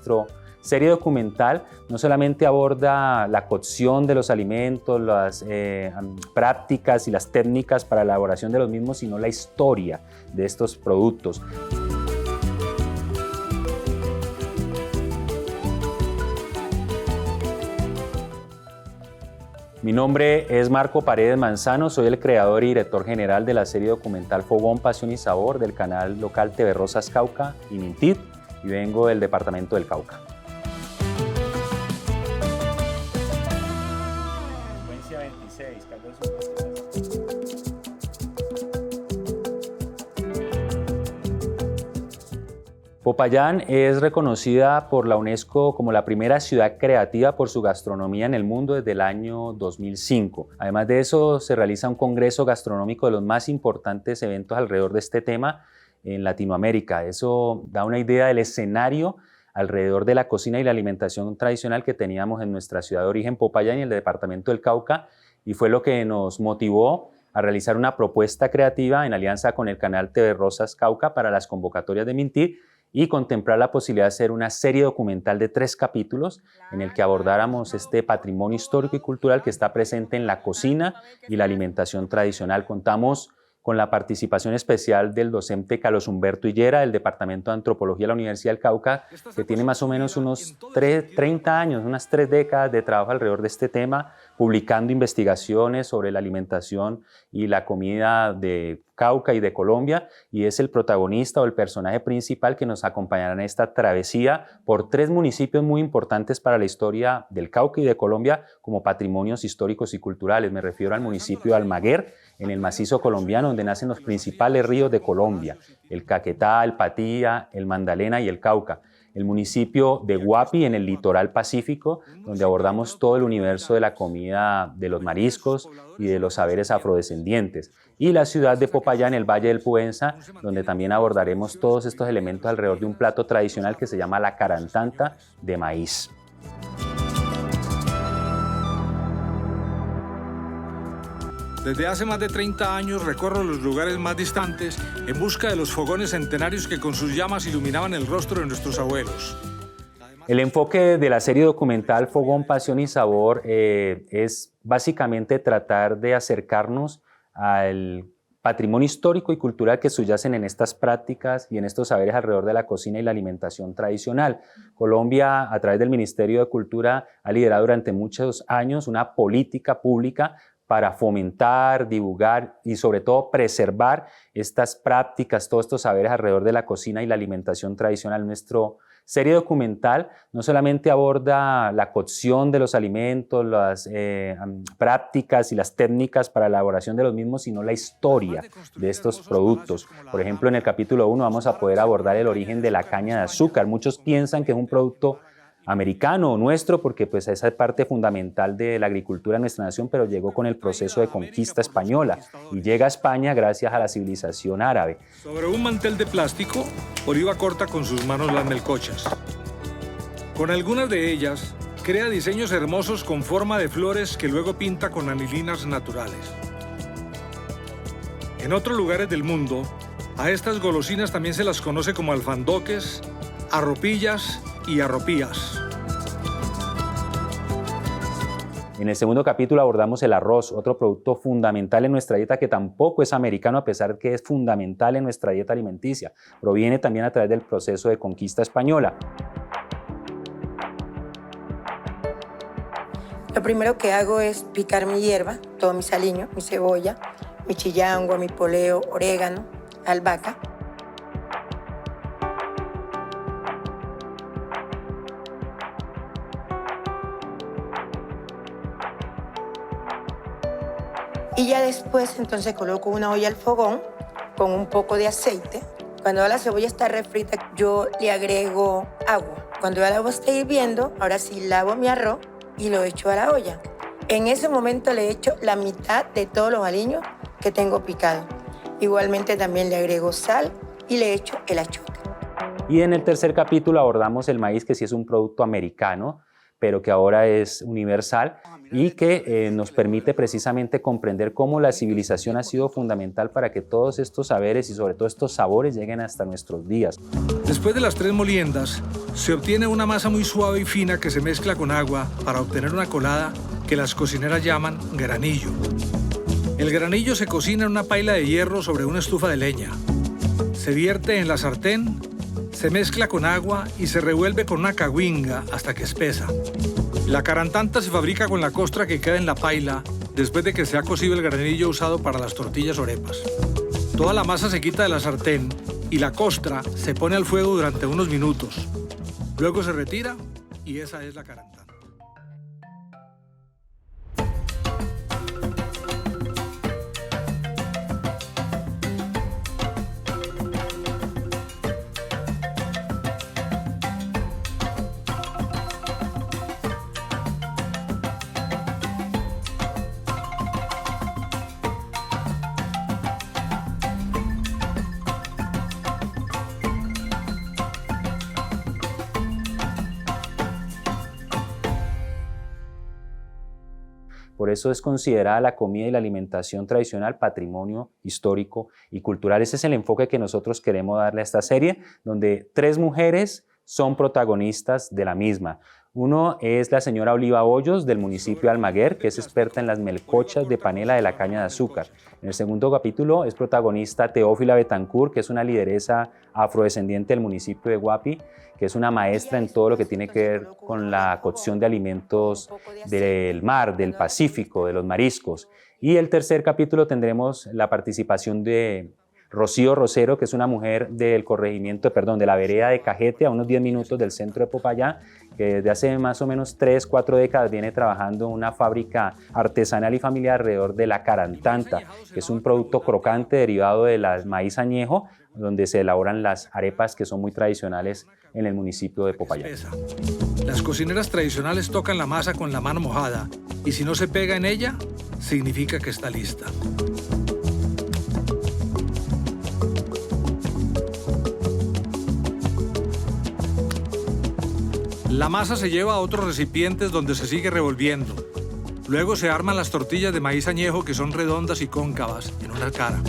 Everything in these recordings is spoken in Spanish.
nuestro serie documental no solamente aborda la cocción de los alimentos, las prácticas y las técnicas para la elaboración de los mismos, sino la historia de estos productos. Mi nombre es Marco Paredes Manzano, soy el creador y director general de la serie documental Fogón, Pasión y Sabor del canal local TV Rosas Cauca y Mintit, y vengo del departamento del Cauca. Frecuencia 26, Popayán es reconocida por la UNESCO como la primera ciudad creativa por su gastronomía en el mundo desde el año 2005. Además de eso, se realiza un congreso gastronómico de los más importantes eventos alrededor de este tema en Latinoamérica. Eso da una idea del escenario alrededor de la cocina y la alimentación tradicional que teníamos en nuestra ciudad de origen, Popayán, y el departamento del Cauca, y fue lo que nos motivó a realizar una propuesta creativa en alianza con el canal TV Rosas Cauca para las convocatorias de Mintit, y contemplar la posibilidad de hacer una serie documental de 3 capítulos en el que abordáramos este patrimonio histórico y cultural que está presente en la cocina y la alimentación tradicional. Contamos con la participación especial del docente Carlos Humberto Higuera del Departamento de Antropología de la Universidad del Cauca, que tiene más o menos unos 30 años, unas 3 décadas de trabajo alrededor de este tema, publicando investigaciones sobre la alimentación y la comida de Cauca y de Colombia, y es el protagonista o el personaje principal que nos acompañará en esta travesía por 3 municipios muy importantes para la historia del Cauca y de Colombia como patrimonios históricos y culturales. Me refiero al municipio de Almaguer, en el macizo colombiano, donde nacen los principales ríos de Colombia, el Caquetá, el Patía, el Magdalena y el Cauca. El municipio de Guapi, en el litoral pacífico, donde abordamos todo el universo de la comida de los mariscos y de los saberes afrodescendientes. Y la ciudad de Popayán, en el Valle del Puenza, donde también abordaremos todos estos elementos alrededor de un plato tradicional que se llama la carantanta de maíz. Desde hace más de 30 años recorro los lugares más distantes en busca de los fogones centenarios que con sus llamas iluminaban el rostro de nuestros abuelos. El enfoque de la serie documental Fogón, Pasión y Sabor es básicamente tratar de acercarnos al patrimonio histórico y cultural que subyacen en estas prácticas y en estos saberes alrededor de la cocina y la alimentación tradicional. Colombia, a través del Ministerio de Cultura, ha liderado durante muchos años una política pública para fomentar, divulgar y sobre todo preservar estas prácticas, todos estos saberes alrededor de la cocina y la alimentación tradicional. Nuestra serie documental no solamente aborda la cocción de los alimentos, las prácticas y las técnicas para la elaboración de los mismos, sino la historia de estos productos. Por ejemplo, en el capítulo 1 vamos a poder abordar el origen de la caña de azúcar. Muchos piensan que es un producto americano o nuestro, porque pues esa es parte fundamental de la agricultura de nuestra nación, pero llegó con el proceso de conquista española y llega a España gracias a la civilización árabe. Sobre un mantel de plástico, Oliva corta con sus manos las melcochas. Con algunas de ellas, crea diseños hermosos con forma de flores que luego pinta con anilinas naturales. En otros lugares del mundo, a estas golosinas también se las conoce como alfandoques, arropillas y arropías. En el segundo capítulo abordamos el arroz, otro producto fundamental en nuestra dieta que tampoco es americano, a pesar que es fundamental en nuestra dieta alimenticia. Proviene también a través del proceso de conquista española. Lo primero que hago es picar mi hierba, todo mi saliño, mi cebolla, mi chillangua, mi poleo, orégano, albahaca. Y ya después entonces coloco una olla al fogón con un poco de aceite. Cuando la cebolla está refrita, yo le agrego agua. Cuando ya el agua esté hirviendo, ahora sí lavo mi arroz y lo echo a la olla. En ese momento le echo la mitad de todos los aliños que tengo picado. Igualmente también le agrego sal y le echo el achiote. Y en el tercer capítulo abordamos el maíz, que sí es un producto americano, pero que ahora es universal y que nos permite precisamente comprender cómo la civilización ha sido fundamental para que todos estos saberes y sobre todo estos sabores lleguen hasta nuestros días. Después de las 3 moliendas, se obtiene una masa muy suave y fina que se mezcla con agua para obtener una colada que las cocineras llaman granillo. El granillo se cocina en una paila de hierro sobre una estufa de leña. Se vierte en la sartén, se mezcla con agua y se revuelve con una cahuinga hasta que espesa. La carantanta se fabrica con la costra que queda en la paila después de que se ha cocido el granillo usado para las tortillas o arepas. Toda la masa se quita de la sartén y la costra se pone al fuego durante unos minutos. Luego se retira y esa es la carantanta. Por eso es considerada la comida y la alimentación tradicional patrimonio histórico y cultural. Ese es el enfoque que nosotros queremos darle a esta serie, donde 3 mujeres son protagonistas de la misma. Uno es la señora Oliva Hoyos del municipio de Almaguer, que es experta en las melcochas de panela de la caña de azúcar. En el segundo capítulo es protagonista Teófila Betancourt, que es una lideresa afrodescendiente del municipio de Guapi, que es una maestra en todo lo que tiene que ver con la cocción de alimentos del mar, del Pacífico, de los mariscos. Y el tercer capítulo tendremos la participación de Rocío Rosero, que es una mujer del corregimiento, de la vereda de Cajete, a unos 10 minutos del centro de Popayán, que desde hace más o menos 3, 4 décadas viene trabajando en una fábrica artesanal y familiar alrededor de la carantanta, que es un producto crocante derivado del maíz añejo, donde se elaboran las arepas que son muy tradicionales en el municipio de Popayán. Las cocineras tradicionales tocan la masa con la mano mojada y si no se pega en ella, significa que está lista. La masa se lleva a otros recipientes donde se sigue revolviendo. Luego se arman las tortillas de maíz añejo que son redondas y cóncavas en una cara.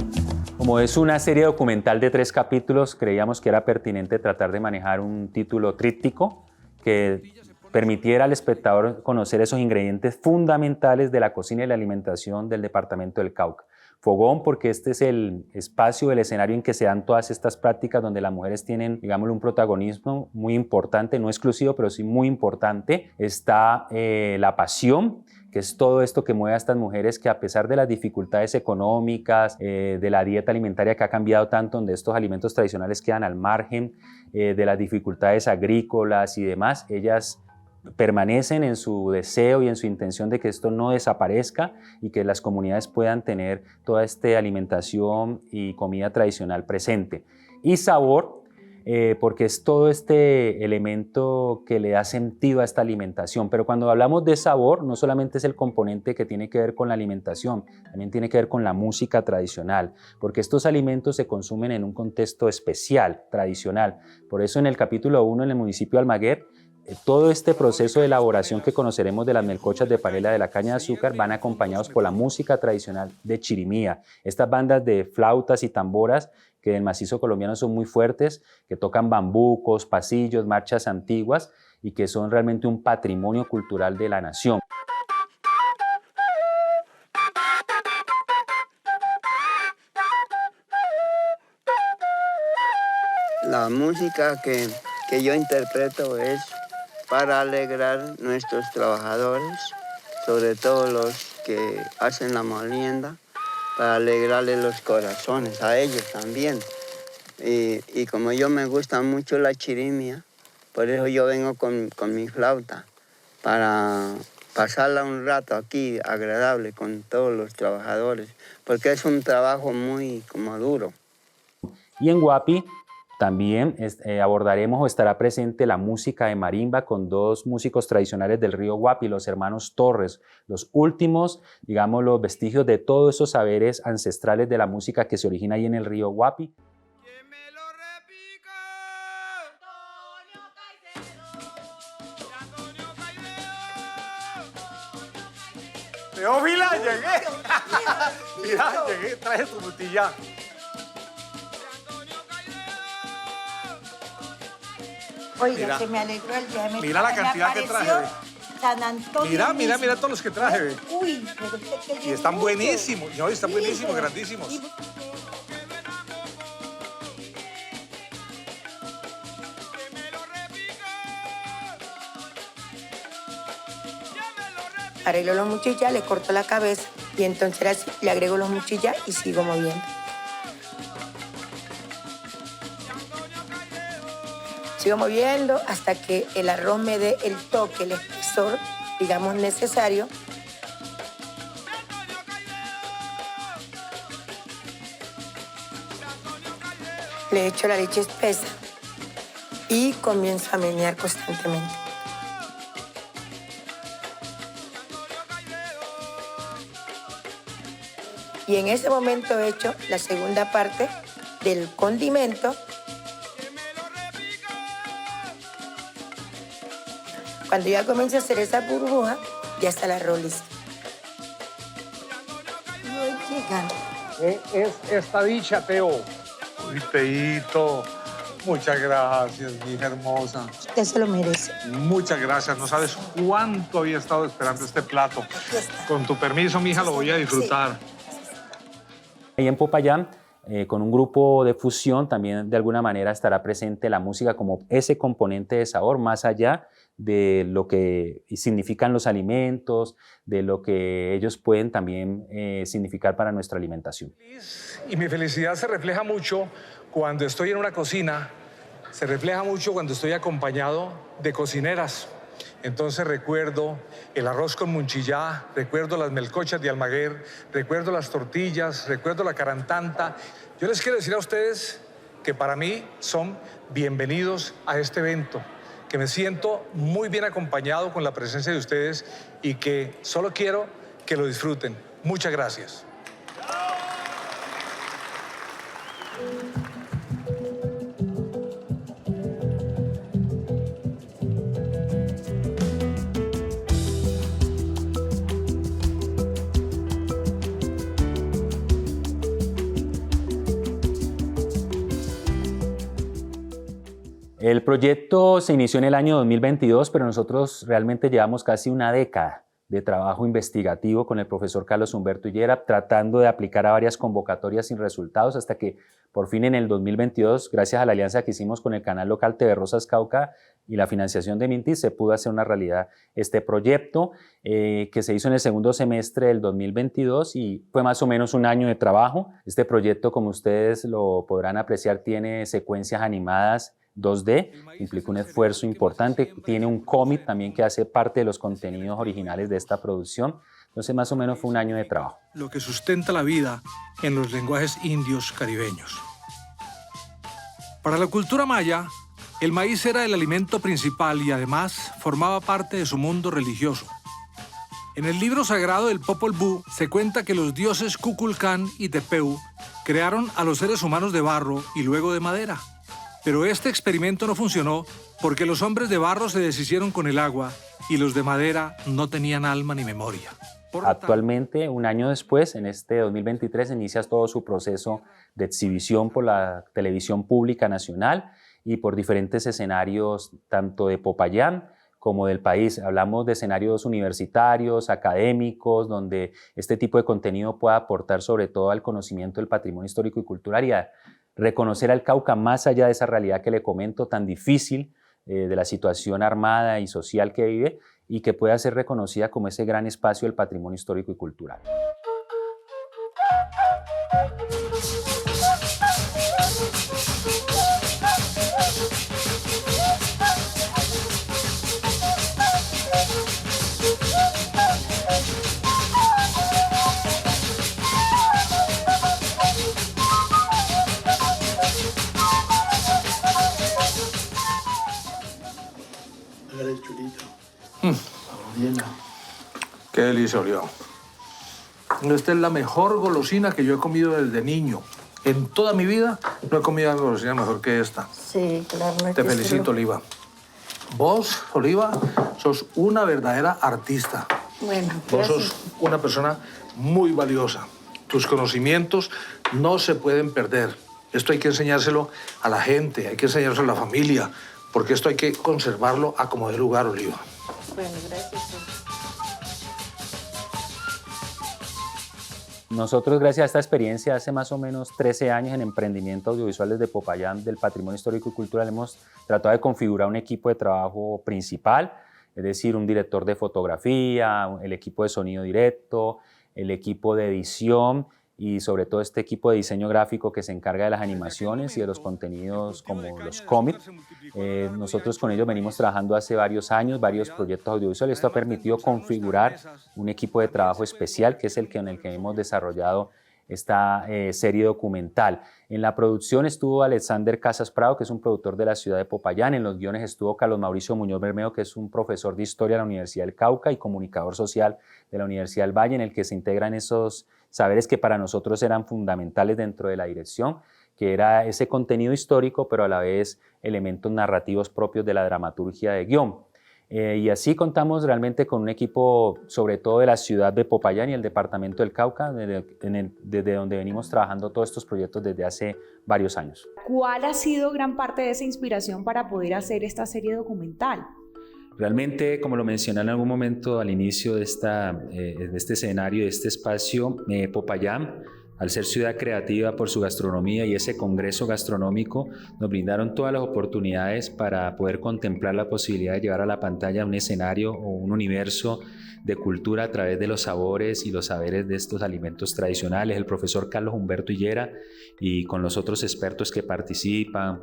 Como es una serie documental de 3 capítulos, creíamos que era pertinente tratar de manejar un título tríptico que permitiera al espectador conocer esos ingredientes fundamentales de la cocina y la alimentación del departamento del Cauca. Fogón, porque este es el espacio, el escenario en que se dan todas estas prácticas donde las mujeres tienen, digámoslo, un protagonismo muy importante, no exclusivo, pero sí muy importante. Está la pasión, que es todo esto que mueve a estas mujeres que a pesar de las dificultades económicas, de la dieta alimentaria que ha cambiado tanto, donde estos alimentos tradicionales quedan al margen, de las dificultades agrícolas y demás, ellas permanecen en su deseo y en su intención de que esto no desaparezca y que las comunidades puedan tener toda esta alimentación y comida tradicional presente. Y sabor, porque es todo este elemento que le da sentido a esta alimentación. Pero cuando hablamos de sabor, no solamente es el componente que tiene que ver con la alimentación, también tiene que ver con la música tradicional, porque estos alimentos se consumen en un contexto especial, tradicional. Por eso en el capítulo 1, en el municipio de Almaguer, todo este proceso de elaboración que conoceremos de las melcochas de panela de la caña de azúcar van acompañados por la música tradicional de chirimía. Estas bandas de flautas y tamboras que en el macizo colombiano son muy fuertes, que tocan bambucos, pasillos, marchas antiguas y que son realmente un patrimonio cultural de la nación. La música que yo interpreto es para alegrar a nuestros trabajadores, sobre todo los que hacen la molienda, para alegrarles los corazones a ellos también. Y como yo me gusta mucho la chirimia, por eso yo vengo con mi flauta, para pasarla un rato aquí agradable con todos los trabajadores, porque es un trabajo muy duro. Y en Guapi también abordaremos o estará presente la música de marimba con 2 músicos tradicionales del río Guapi, los hermanos Torres, los últimos, digamos, los vestigios de todos esos saberes ancestrales de la música que se origina ahí en el río Guapi. Teófila, llegué. Mira, llegué, traje tu frutilla. Oiga, Mira. que me alegró el día. Mira la cantidad que traje, ve. San Antonio. Mira todos los que traje, ve. Uy, pero Y están buenísimos, no, están buenísimos, grandísimos. Arreglo los muchillas, le corto la cabeza y entonces así le agrego los muchillas y sigo moviendo. Sigo moviendo hasta que el arroz me dé el toque, el espesor, digamos, necesario. Le echo la leche espesa y comienzo a menear constantemente. Y en ese momento he hecho la segunda parte del condimento. Cuando ya comienza a hacer esa burbuja, ya está el arroz listo. No llegan. ¿Qué es esta dicha, Teo? Uy, Teito, muchas gracias, mi hija hermosa. Usted se lo merece. Muchas gracias. No sabes cuánto había estado esperando este plato. Aquí está. Con tu permiso, mi hija, lo voy a disfrutar. Ahí en Popayán, con un grupo de fusión, también de alguna manera estará presente la música como ese componente de sabor, más allá de lo que significan los alimentos, de lo que ellos pueden también significar para nuestra alimentación. Y mi felicidad se refleja mucho cuando estoy en una cocina, se refleja mucho cuando estoy acompañado de cocineras. Entonces recuerdo el arroz con munchillá, recuerdo las melcochas de Almaguer, recuerdo las tortillas, recuerdo la carantanta. Yo les quiero decir a ustedes que para mí son bienvenidos a este evento, que me siento muy bien acompañado con la presencia de ustedes y que solo quiero que lo disfruten. Muchas gracias. El proyecto se inició en el año 2022, pero nosotros realmente llevamos casi una década de trabajo investigativo con el profesor Carlos Humberto Higuera, tratando de aplicar a varias convocatorias sin resultados, hasta que por fin en el 2022, gracias a la alianza que hicimos con el canal local TV Rosas Cauca y la financiación de Mintis, se pudo hacer una realidad este proyecto que se hizo en el segundo semestre del 2022 y fue más o menos un año de trabajo. Este proyecto, como ustedes lo podrán apreciar, tiene secuencias animadas 2D, implica un esfuerzo importante, tiene un cómic también que hace parte de los contenidos originales de esta producción, entonces más o menos fue un año de trabajo. Lo que sustenta la vida en los lenguajes indios caribeños. Para la cultura maya, el maíz era el alimento principal y además formaba parte de su mundo religioso. En el libro sagrado del Popol Vuh se cuenta que los dioses Kukulcán y Tepeu crearon a los seres humanos de barro y luego de madera. Pero este experimento no funcionó porque los hombres de barro se deshicieron con el agua y los de madera no tenían alma ni memoria. Actualmente, un año después, en este 2023, inicia todo su proceso de exhibición por la televisión pública nacional y por diferentes escenarios, tanto de Popayán como del país. Hablamos de escenarios universitarios, académicos, donde este tipo de contenido pueda aportar sobre todo al conocimiento del patrimonio histórico y cultural y a reconocer al Cauca más allá de esa realidad que le comento tan difícil de la situación armada y social que vive y que pueda ser reconocida como ese gran espacio del patrimonio histórico y cultural. El chulito. Qué delicia, Oliva. Esta es la mejor golosina que yo he comido desde niño. En toda mi vida no he comido una golosina mejor que esta. Sí, claro. Te felicito, Oliva. Vos, Oliva, sos una verdadera artista. Bueno, Vos gracias. sos una persona muy valiosa. Tus conocimientos no se pueden perder. Esto hay que enseñárselo a la gente, hay que enseñárselo a la familia, porque esto hay que conservarlo a como dé lugar, Oliva. Bueno, gracias. Nosotros, gracias a esta experiencia, hace más o menos 13 años en emprendimiento audiovisual desde Popayán, del Patrimonio Histórico y Cultural, hemos tratado de configurar un equipo de trabajo principal, es decir, un director de fotografía, el equipo de sonido directo, el equipo de edición y sobre todo este equipo de diseño gráfico que se encarga de las animaciones y de los contenidos como los cómics. Nosotros con ellos venimos trabajando hace varios años, varios proyectos audiovisuales. Esto ha permitido configurar un equipo de trabajo especial que es el en el que hemos desarrollado esta serie documental. En la producción estuvo Alexander Casas Prado, que es un productor de la ciudad de Popayán. En los guiones estuvo Carlos Mauricio Muñoz Bermeo, que es un profesor de historia de la Universidad del Cauca y comunicador social de la Universidad del Valle, en el que se integran esos saberes que para nosotros eran fundamentales dentro de la dirección, que era ese contenido histórico, pero a la vez elementos narrativos propios de la dramaturgia de guión. Y así contamos realmente con un equipo, sobre todo de la ciudad de Popayán y el departamento del Cauca, desde donde venimos trabajando todos estos proyectos desde hace varios años. ¿Cuál ha sido gran parte de esa inspiración para poder hacer esta serie documental? Realmente, como lo mencioné en algún momento al inicio de este escenario, de este espacio, Popayán, al ser ciudad creativa por su gastronomía y ese congreso gastronómico, nos brindaron todas las oportunidades para poder contemplar la posibilidad de llevar a la pantalla un escenario o un universo de cultura a través de los sabores y los saberes de estos alimentos tradicionales. El profesor Carlos Humberto Higuera y con los otros expertos que participan,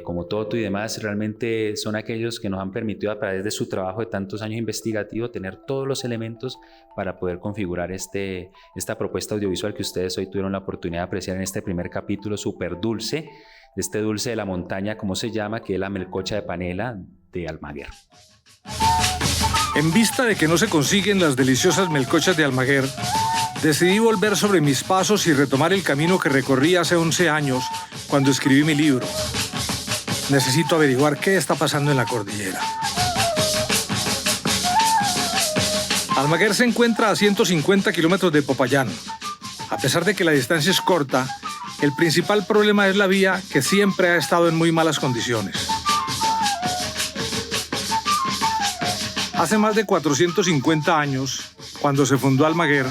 como Toto y demás, realmente son aquellos que nos han permitido a través de su trabajo de tantos años investigativo tener todos los elementos para poder configurar esta propuesta audiovisual que ustedes hoy tuvieron la oportunidad de apreciar en este primer capítulo súper dulce, de este dulce de la montaña, como se llama, que es la melcocha de panela de Almaguer. En vista de que no se consiguen las deliciosas melcochas de Almaguer, decidí volver sobre mis pasos y retomar el camino que recorrí hace 11 años cuando escribí mi libro. Necesito averiguar qué está pasando en la cordillera. Almaguer se encuentra a 150 kilómetros de Popayán. A pesar de que la distancia es corta, el principal problema es la vía, que siempre ha estado en muy malas condiciones. Hace más de 450 años, cuando se fundó Almaguer,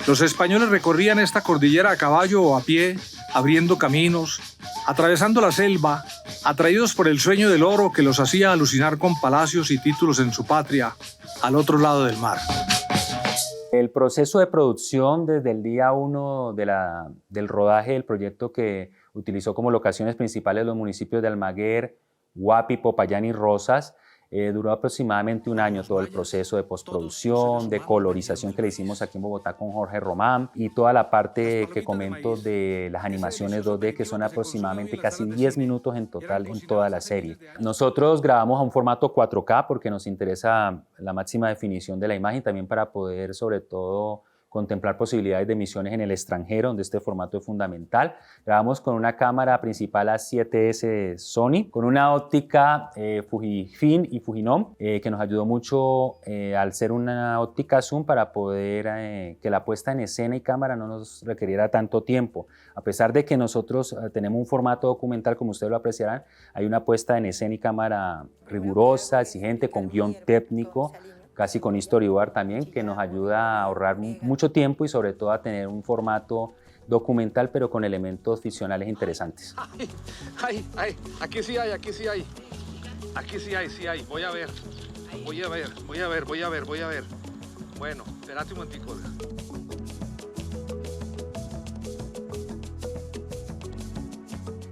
los españoles recorrían esta cordillera a caballo o a pie, abriendo caminos, atravesando la selva, atraídos por el sueño del oro que los hacía alucinar con palacios y títulos en su patria, al otro lado del mar. El proceso de producción desde el día 1 del rodaje del proyecto, que utilizó como locaciones principales los municipios de Almaguer, Guapi, Popayán y Rosas, duró aproximadamente un año todo el proceso de postproducción, de colorización que le hicimos aquí en Bogotá con Jorge Román y toda la parte que comento de las animaciones 2D, que son aproximadamente casi 10 minutos en total en toda la serie. Nosotros grabamos a un formato 4K porque nos interesa la máxima definición de la imagen, también para poder sobre todo contemplar posibilidades de emisiones en el extranjero, donde este formato es fundamental. Grabamos con una cámara principal A7S Sony, con una óptica Fujifilm y Fujinon, que nos ayudó mucho al ser una óptica zoom para poder que la puesta en escena y cámara no nos requiriera tanto tiempo. A pesar de que nosotros tenemos un formato documental, como ustedes lo apreciarán, hay una puesta en escena y cámara rigurosa, exigente, con guión técnico, casi con storyboard también, que nos ayuda a ahorrar mucho tiempo y sobre todo a tener un formato documental, pero con elementos ficcionales interesantes. Ay, aquí sí hay. Aquí sí hay. Voy a ver. Bueno, espérate un momentico.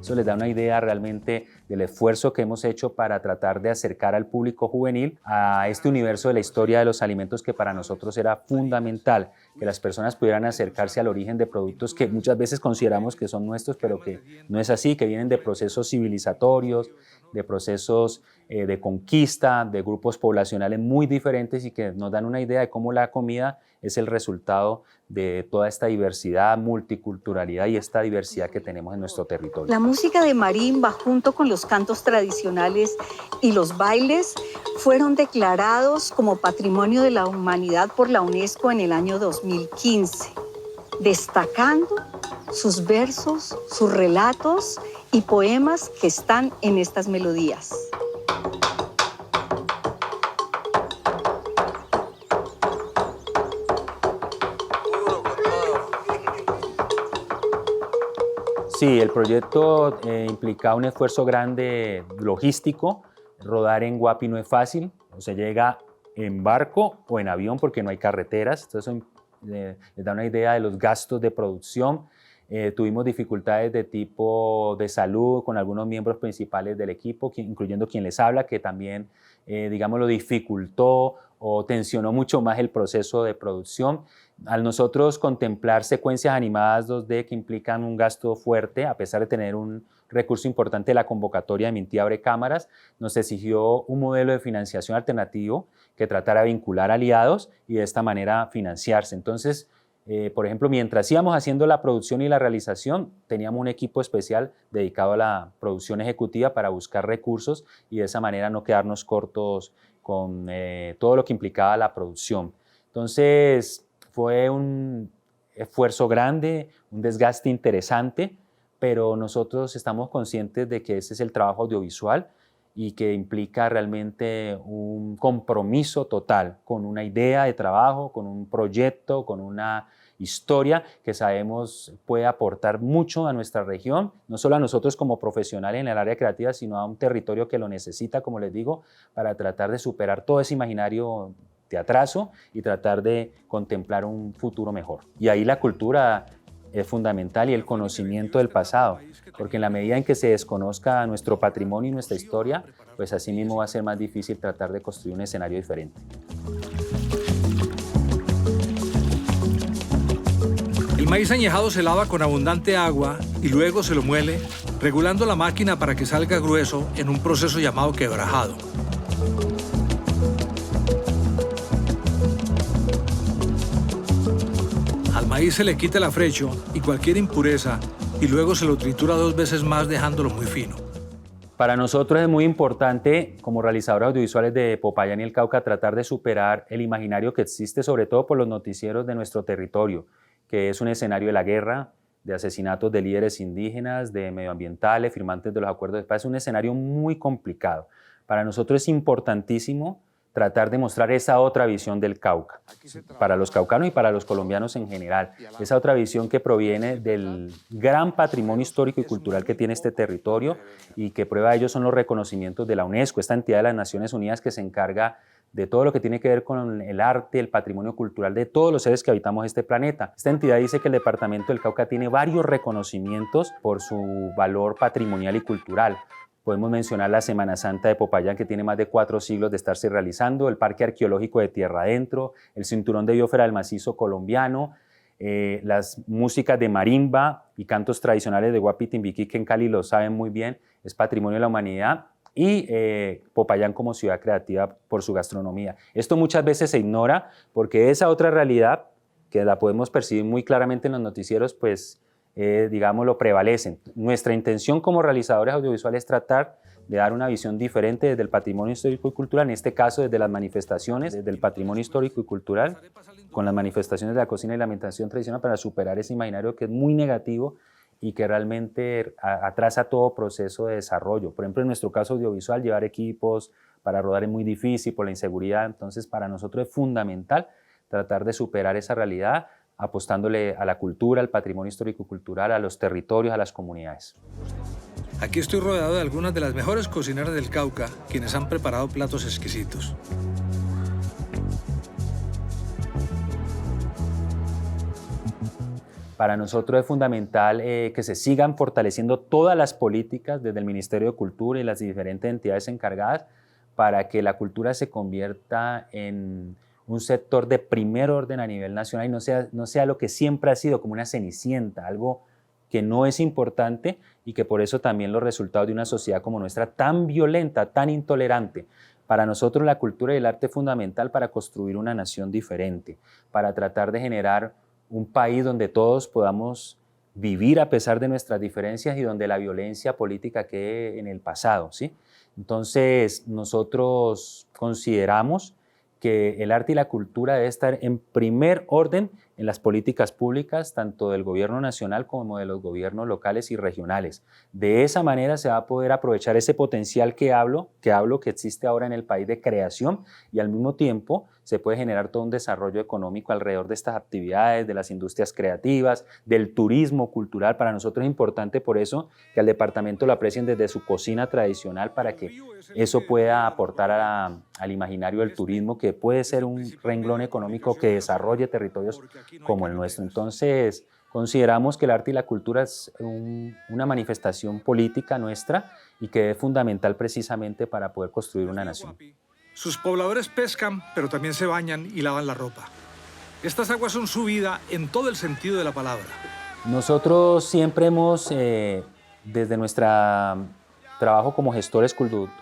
Eso les da una idea realmente del esfuerzo que hemos hecho para tratar de acercar al público juvenil a este universo de la historia de los alimentos, que para nosotros era fundamental, que las personas pudieran acercarse al origen de productos que muchas veces consideramos que son nuestros, pero que no es así, que vienen de procesos civilizatorios, de procesos de conquista, de grupos poblacionales muy diferentes y que nos dan una idea de cómo la comida es el resultado de toda esta diversidad, multiculturalidad y esta diversidad que tenemos en nuestro territorio. La música de marimba junto con los cantos tradicionales y los bailes fueron declarados como Patrimonio de la Humanidad por la UNESCO en el año 2015, destacando sus versos, sus relatos y poemas que están en estas melodías. Sí, el proyecto implicaba un esfuerzo grande logístico. Rodar en Guapi no es fácil, o se llega en barco o en avión porque no hay carreteras. Entonces eso les da una idea de los gastos de producción. Tuvimos dificultades de tipo de salud con algunos miembros principales del equipo, incluyendo quien les habla, que también, digamos, lo dificultó o tensionó mucho más el proceso de producción. Al nosotros contemplar secuencias animadas 2D que implican un gasto fuerte, a pesar de tener un recurso importante de la convocatoria de Minty Abre Cámaras, nos exigió un modelo de financiación alternativo que tratara de vincular aliados y de esta manera financiarse. Entonces, por ejemplo, mientras íbamos haciendo la producción y la realización, teníamos un equipo especial dedicado a la producción ejecutiva para buscar recursos y de esa manera no quedarnos cortos con todo lo que implicaba la producción. Entonces, fue un esfuerzo grande, un desgaste interesante, pero nosotros estamos conscientes de que ese es el trabajo audiovisual y que implica realmente un compromiso total con una idea de trabajo, con un proyecto, con una historia que sabemos puede aportar mucho a nuestra región, no solo a nosotros como profesionales en el área creativa, sino a un territorio que lo necesita, como les digo, para tratar de superar todo ese imaginario de atraso y tratar de contemplar un futuro mejor. Y ahí la cultura es fundamental y el conocimiento del pasado, porque en la medida en que se desconozca nuestro patrimonio y nuestra historia, pues así mismo va a ser más difícil tratar de construir un escenario diferente. El maíz añejado se lava con abundante agua y luego se lo muele, regulando la máquina para que salga grueso en un proceso llamado quebrajado. Al maíz se le quita el afrecho y cualquier impureza y luego se lo tritura 2 veces más dejándolo muy fino. Para nosotros es muy importante, como realizadores audiovisuales de Popayán y el Cauca, tratar de superar el imaginario que existe, sobre todo por los noticieros de nuestro territorio, que es un escenario de la guerra, de asesinatos de líderes indígenas, de medioambientales, firmantes de los acuerdos de paz. Es un escenario muy complicado. Para nosotros es importantísimo tratar de mostrar esa otra visión del Cauca, para los caucanos y para los colombianos en general, esa otra visión que proviene del gran patrimonio histórico y cultural que tiene este territorio y que prueba de ello son los reconocimientos de la UNESCO, esta entidad de las Naciones Unidas que se encarga de todo lo que tiene que ver con el arte, el patrimonio cultural de todos los seres que habitamos este planeta. Esta entidad dice que el departamento del Cauca tiene varios reconocimientos por su valor patrimonial y cultural. Podemos mencionar la Semana Santa de Popayán, que tiene más de 4 siglos de estarse realizando, el Parque Arqueológico de Tierra Adentro, el Cinturón de Biosfera del Macizo Colombiano, las músicas de marimba y cantos tradicionales de Guapi Timbiquí, que en Cali lo saben muy bien, es patrimonio de la humanidad, y Popayán como ciudad creativa por su gastronomía. Esto muchas veces se ignora porque esa otra realidad, que la podemos percibir muy claramente en los noticieros, pues digamos, lo prevalecen. Nuestra intención como realizadores audiovisuales es tratar de dar una visión diferente desde el patrimonio histórico y cultural, en este caso desde las manifestaciones, desde el patrimonio histórico y cultural, con las manifestaciones de la cocina y la alimentación tradicional para superar ese imaginario que es muy negativo y que realmente atrasa todo proceso de desarrollo. Por ejemplo, en nuestro caso audiovisual, llevar equipos para rodar es muy difícil por la inseguridad, entonces para nosotros es fundamental tratar de superar esa realidad, apostándole a la cultura, al patrimonio histórico y cultural, a los territorios, a las comunidades. Aquí estoy rodeado de algunas de las mejores cocineras del Cauca, quienes han preparado platos exquisitos. Para nosotros es fundamental que se sigan fortaleciendo todas las políticas desde el Ministerio de Cultura y las diferentes entidades encargadas para que la cultura se convierta en un sector de primer orden a nivel nacional y no sea lo que siempre ha sido, como una cenicienta, algo que no es importante y que por eso también los resultados de una sociedad como nuestra tan violenta, tan intolerante. Para nosotros la cultura y el arte es fundamental para construir una nación diferente, para tratar de generar un país donde todos podamos vivir a pesar de nuestras diferencias y donde la violencia política quede en el pasado, ¿sí? Entonces, nosotros consideramos que el arte y la cultura debe estar en primer orden en las políticas públicas, tanto del gobierno nacional como de los gobiernos locales y regionales. De esa manera se va a poder aprovechar ese potencial que existe ahora en el país de creación, y al mismo tiempo se puede generar todo un desarrollo económico alrededor de estas actividades, de las industrias creativas, del turismo cultural. Para nosotros es importante por eso que al departamento lo aprecien desde su cocina tradicional, para que eso pueda aportar al imaginario del turismo, que puede ser un renglón económico que desarrolle territorios como el nuestro. Entonces, consideramos que el arte y la cultura es una manifestación política nuestra y que es fundamental precisamente para poder construir una nación. Sus pobladores pescan, pero también se bañan y lavan la ropa. Estas aguas son su vida en todo el sentido de la palabra. Nosotros siempre hemos, desde nuestro trabajo como gestores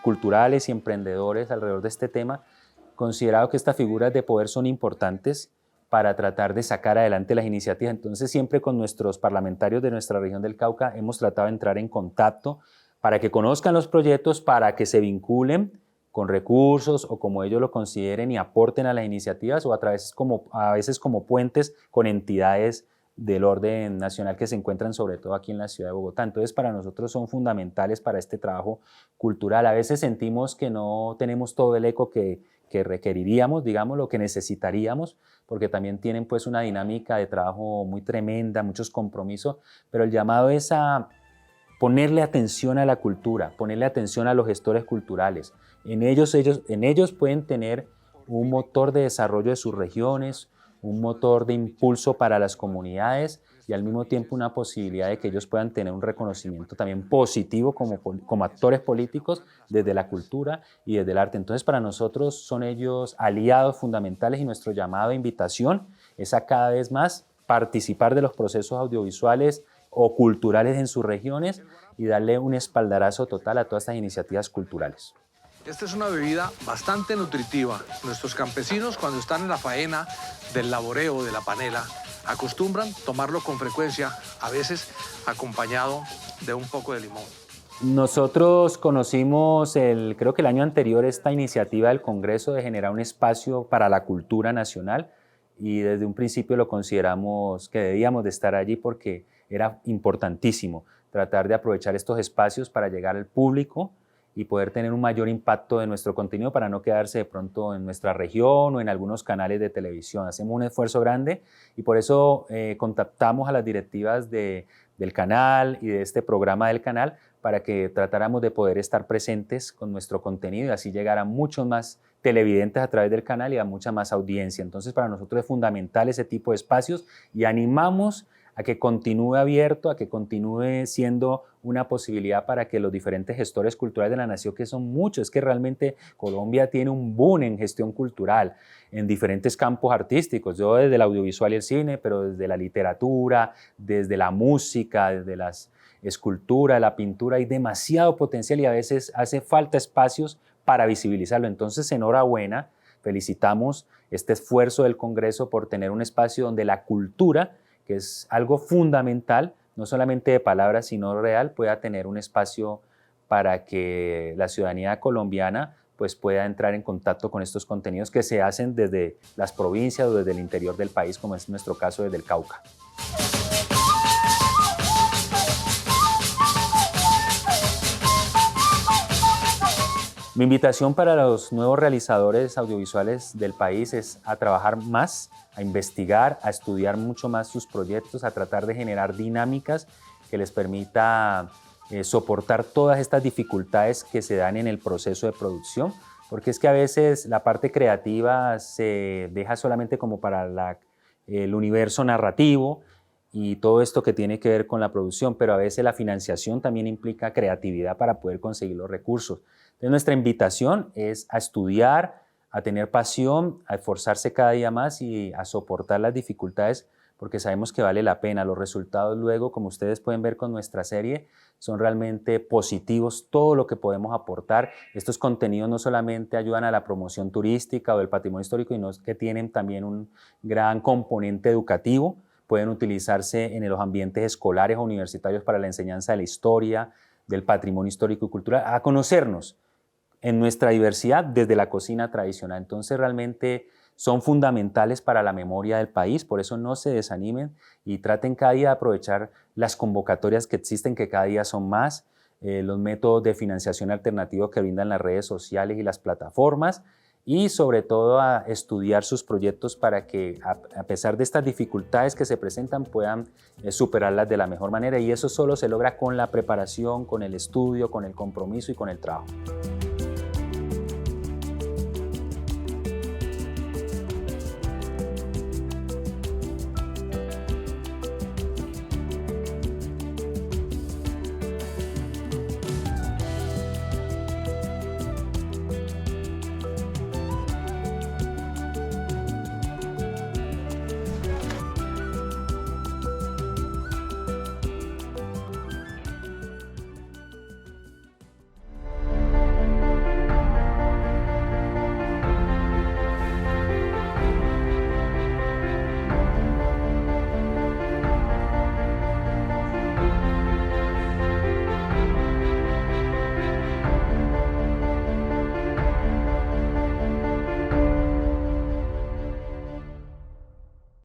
culturales y emprendedores alrededor de este tema, considerado que estas figuras de poder son importantes para tratar de sacar adelante las iniciativas. Entonces, siempre con nuestros parlamentarios de nuestra región del Cauca hemos tratado de entrar en contacto para que conozcan los proyectos, para que se vinculen con recursos o como ellos lo consideren y aporten a las iniciativas, o a veces como puentes con entidades del orden nacional que se encuentran sobre todo aquí en la ciudad de Bogotá. Entonces, para nosotros son fundamentales para este trabajo cultural. A veces sentimos que no tenemos todo el eco que requeriríamos, digamos, lo que necesitaríamos, porque también tienen pues una dinámica de trabajo muy tremenda, muchos compromisos, pero el llamado es a ponerle atención a la cultura, ponerle atención a los gestores culturales. En ellos pueden tener un motor de desarrollo de sus regiones, un motor de impulso para las comunidades y al mismo tiempo una posibilidad de que ellos puedan tener un reconocimiento también positivo como actores políticos desde la cultura y desde el arte. Entonces, para nosotros son ellos aliados fundamentales y nuestro llamado e invitación es a cada vez más participar de los procesos audiovisuales o culturales en sus regiones y darle un espaldarazo total a todas estas iniciativas culturales. Esta es una bebida bastante nutritiva. Nuestros campesinos, cuando están en la faena del laboreo, de la panela, acostumbran tomarlo con frecuencia, a veces acompañado de un poco de limón. Nosotros conocimos, creo que el año anterior, esta iniciativa del Congreso de generar un espacio para la cultura nacional, y desde un principio lo consideramos que debíamos de estar allí porque era importantísimo tratar de aprovechar estos espacios para llegar al público y poder tener un mayor impacto de nuestro contenido para no quedarse de pronto en nuestra región o en algunos canales de televisión. Hacemos un esfuerzo grande y por eso contactamos a las directivas del canal y de este programa del canal para que tratáramos de poder estar presentes con nuestro contenido y así llegar a muchos más televidentes a través del canal y a mucha más audiencia. Entonces, para nosotros es fundamental ese tipo de espacios y animamos a que continúe abierto, a que continúe siendo una posibilidad para que los diferentes gestores culturales de la nación, que son muchos, es que realmente Colombia tiene un boom en gestión cultural, en diferentes campos artísticos, yo desde el audiovisual y el cine, pero desde la literatura, desde la música, desde las esculturas, la pintura, hay demasiado potencial y a veces hace falta espacios para visibilizarlo. Entonces, enhorabuena, felicitamos este esfuerzo del Congreso por tener un espacio donde la cultura, que es algo fundamental, no solamente de palabras, sino real, pueda tener un espacio para que la ciudadanía colombiana pues, pueda entrar en contacto con estos contenidos que se hacen desde las provincias o desde el interior del país, como es nuestro caso desde el Cauca. Mi invitación para los nuevos realizadores audiovisuales del país es a trabajar más, a investigar, a estudiar mucho más sus proyectos, a tratar de generar dinámicas que les permita soportar todas estas dificultades que se dan en el proceso de producción, porque es que a veces la parte creativa se deja solamente como para el universo narrativo y todo esto que tiene que ver con la producción, pero a veces la financiación también implica creatividad para poder conseguir los recursos. Entonces, nuestra invitación es a estudiar, a tener pasión, a esforzarse cada día más y a soportar las dificultades porque sabemos que vale la pena. Los resultados luego, como ustedes pueden ver con nuestra serie, son realmente positivos, todo lo que podemos aportar. Estos contenidos no solamente ayudan a la promoción turística o del patrimonio histórico, sino que tienen también un gran componente educativo. Pueden utilizarse en los ambientes escolares o universitarios para la enseñanza de la historia, del patrimonio histórico y cultural, a conocernos en nuestra diversidad desde la cocina tradicional. Entonces realmente son fundamentales para la memoria del país, por eso no se desanimen y traten cada día de aprovechar las convocatorias que existen, que cada día son más, los métodos de financiación alternativos que brindan las redes sociales y las plataformas, y sobre todo a estudiar sus proyectos para que a pesar de estas dificultades que se presentan puedan superarlas de la mejor manera, y eso solo se logra con la preparación, con el estudio, con el compromiso y con el trabajo.